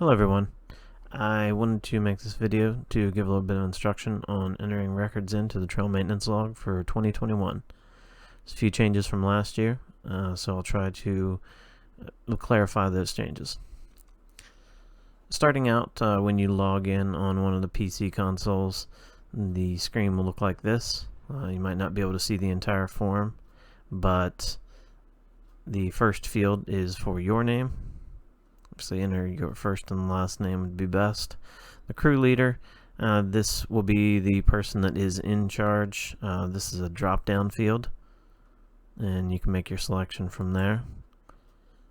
Hello everyone. I wanted to make this video to give a little bit of instruction on entering records into the trail maintenance log for 2021. There's a few changes from last year, so I'll try to clarify those changes. Starting out, when you log in on one of the PC consoles, the screen will look like this. You might not be able to see the entire form, but the first field is for your name. So enter your first and last name would be best. The crew leader, this will be the person that is in charge. This is a drop-down field, and you can make your selection from there.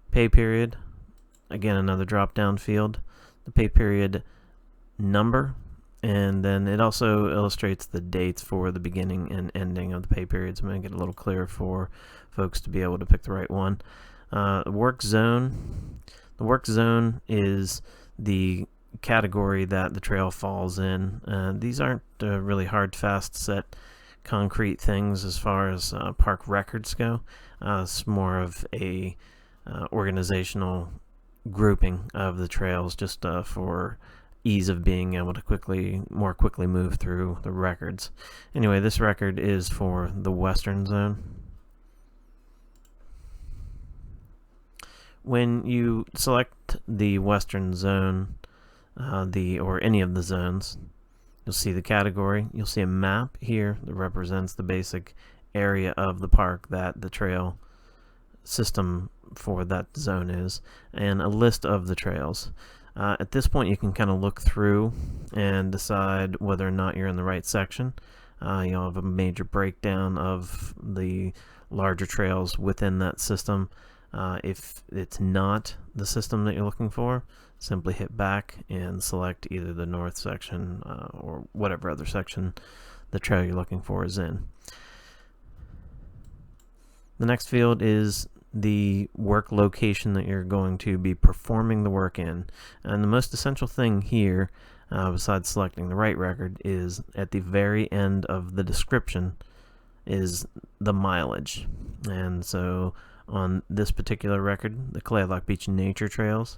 Pay period, again another drop-down field. The pay period number, and then it also illustrates the dates for the beginning and ending of the pay periods, make it a little clearer for folks to be able to pick the right one. Work zone. The work zone is the category that the trail falls in. These aren't really hard, fast, set, concrete things as far as park records go. It's more of a organizational grouping of the trails, just for ease of being able to more quickly move through the records. Anyway, this record is for the western zone. When you select the western zone, or any of the zones, you'll see the category. You'll see a map here that represents the basic area of the park that the trail system for that zone is, and a list of the trails. At this point, you can kind of look through and decide whether or not you're in the right section. You'll have a major breakdown of the larger trails within that system. If it's not the system that you're looking for, simply hit back and select either the north section or whatever other section the trail you're looking for is in. The next field is the work location that you're going to be performing the work in. And the most essential thing here, besides selecting the right record, is at the very end of the description is the mileage. And so on this particular record, the Clayoquot Beach Nature Trails,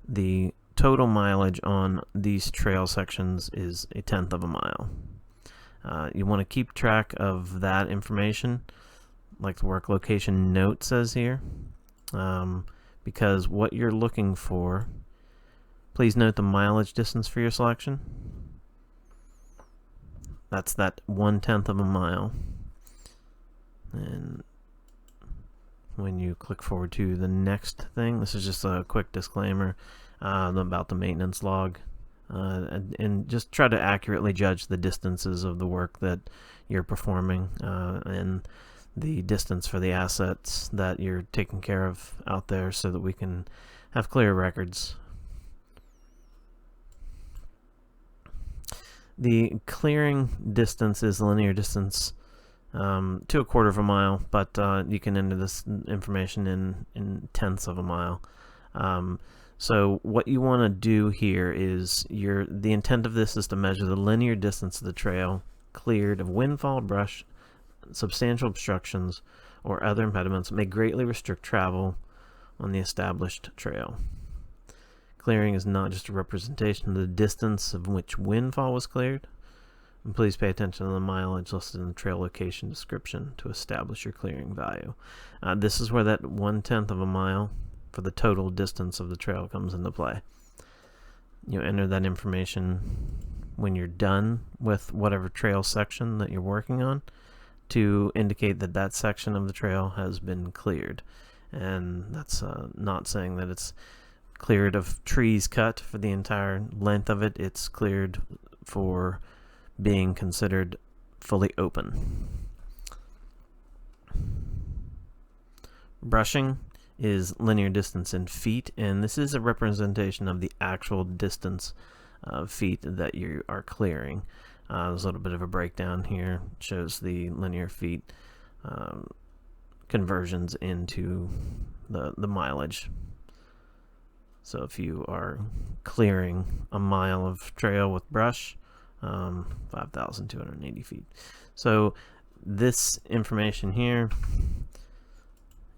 the total mileage on these trail sections is 1/10 of a mile. You want to keep track of that information, like the work location note says here, because what you're looking for, please note the mileage distance for your selection. That's that 1/10 of a mile. And when you click forward to the next thing, this is just a quick disclaimer about the maintenance log, and just try to accurately judge the distances of the work that you're performing, and the distance for the assets that you're taking care of out there, so that we can have clear records. The clearing distance is linear distance to 1/4 of a mile, but you can enter this information in tenths of a mile. So what you want to do here is, the intent of this is to measure the linear distance of the trail cleared of windfall, brush, substantial obstructions, or other impediments that may greatly restrict travel on the established trail. Clearing is not just a representation of the distance of which windfall was cleared. And please pay attention to the mileage listed in the trail location description to establish your clearing value. This is where that 1/10 of a mile for the total distance of the trail comes into play. You enter that information when you're done with whatever trail section that you're working on, to indicate that that section of the trail has been cleared. And that's not saying that it's cleared of trees cut for the entire length of it. It's cleared for being considered fully open. Brushing is linear distance in feet, and this is a representation of the actual distance of feet that you are clearing. There's a little bit of a breakdown here. It shows the linear feet conversions into the mileage. So if you are clearing a mile of trail with brush, 5,280 feet. So this information here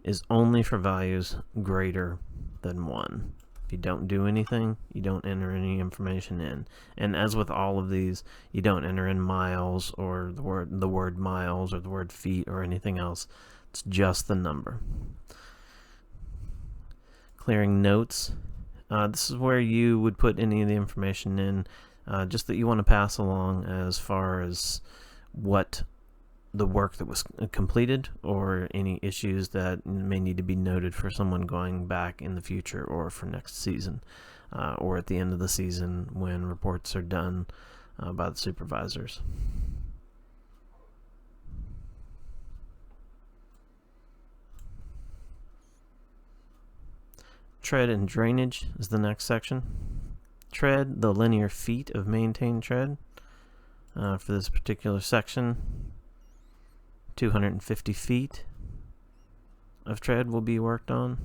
is only for values greater than 1. If you don't do anything, you don't enter any information in. And as with all of these, you don't enter in miles or the word miles or the word feet or anything else. It's just the number. Clearing notes. This is where you would put any of the information in, just that you want to pass along as far as what the work that was completed or any issues that may need to be noted for someone going back in the future or for next season, or at the end of the season when reports are done by the supervisors. Tread and drainage is the next section. Tread, the linear feet of maintained tread. For this particular section, 250 feet of tread will be worked on.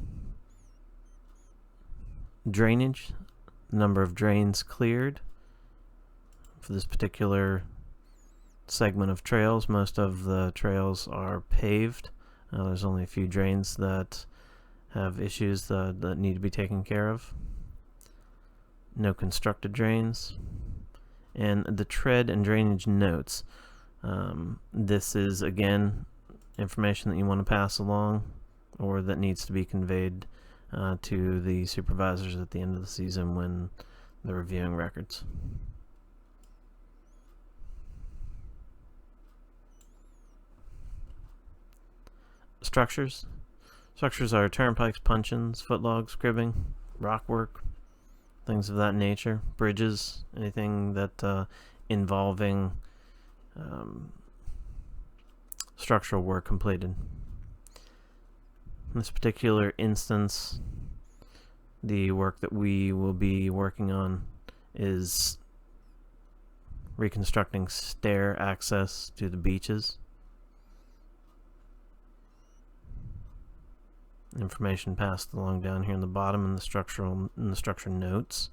Drainage, number of drains cleared. For this particular segment of trails, most of the trails are paved. There's only a few drains that have issues that need to be taken care of. No constructed drains. And the tread and drainage notes. This is, again, information that you want to pass along or that needs to be conveyed to the supervisors at the end of the season when they're reviewing records. Structures. Structures are turnpikes, puncheons, footlogs, cribbing, rockwork, things of that nature. Bridges, anything that involving structural work completed. In this particular instance, the work that we will be working on is reconstructing stair access to the beaches. Information passed along down here in the bottom in the structure notes.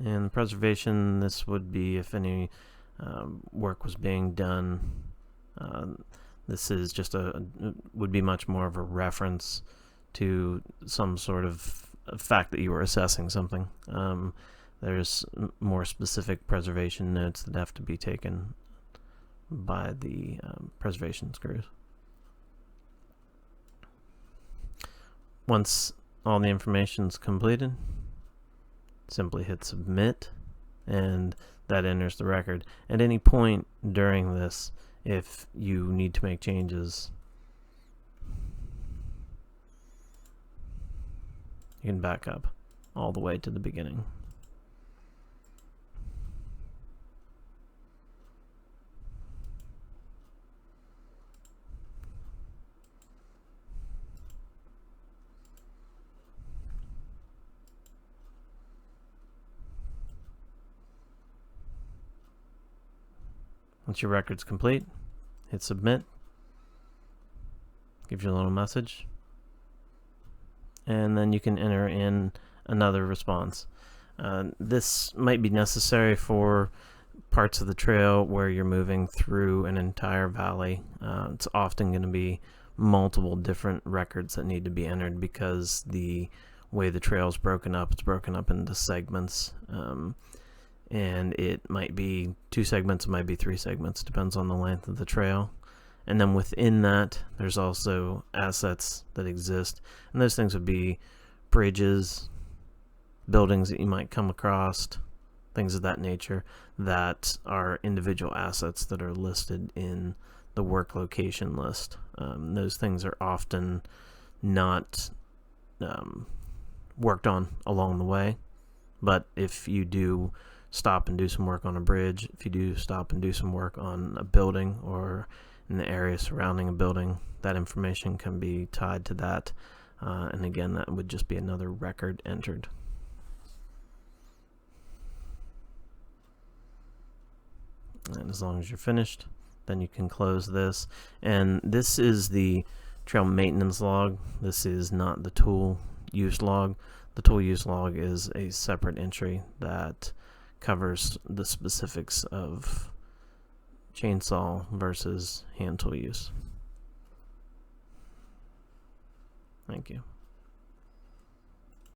And preservation, this would be if any work was being done. This is just would be much more of a reference to some sort of fact that you were assessing something. There's more specific preservation notes that have to be taken by the preservation crews. Once all the information is completed, simply hit submit, and that enters the record. At any point during this, if you need to make changes, you can back up all the way to the beginning. Once your record's complete, hit submit. Gives you a little message. And then you can enter in another response. This might be necessary for parts of the trail where you're moving through an entire valley. It's often going to be multiple different records that need to be entered because the way the trail is broken up, it's broken up into segments. And it might be 2 segments, it might be 3 segments, depends on the length of the trail. And then within that, there's also assets that exist. And those things would be bridges, buildings that you might come across, things of that nature that are individual assets that are listed in the work location list. Those things are often not worked on along the way. But if you do stop and do some work on a bridge, if you do stop and do some work on a building or in the area surrounding a building, that information can be tied to that. And again, that would just be another record entered. And as long as you're finished, then you can close this. And this is the trail maintenance log. This is not the tool use log. The tool use log is a separate entry that covers the specifics of chainsaw versus hand tool use. Thank you.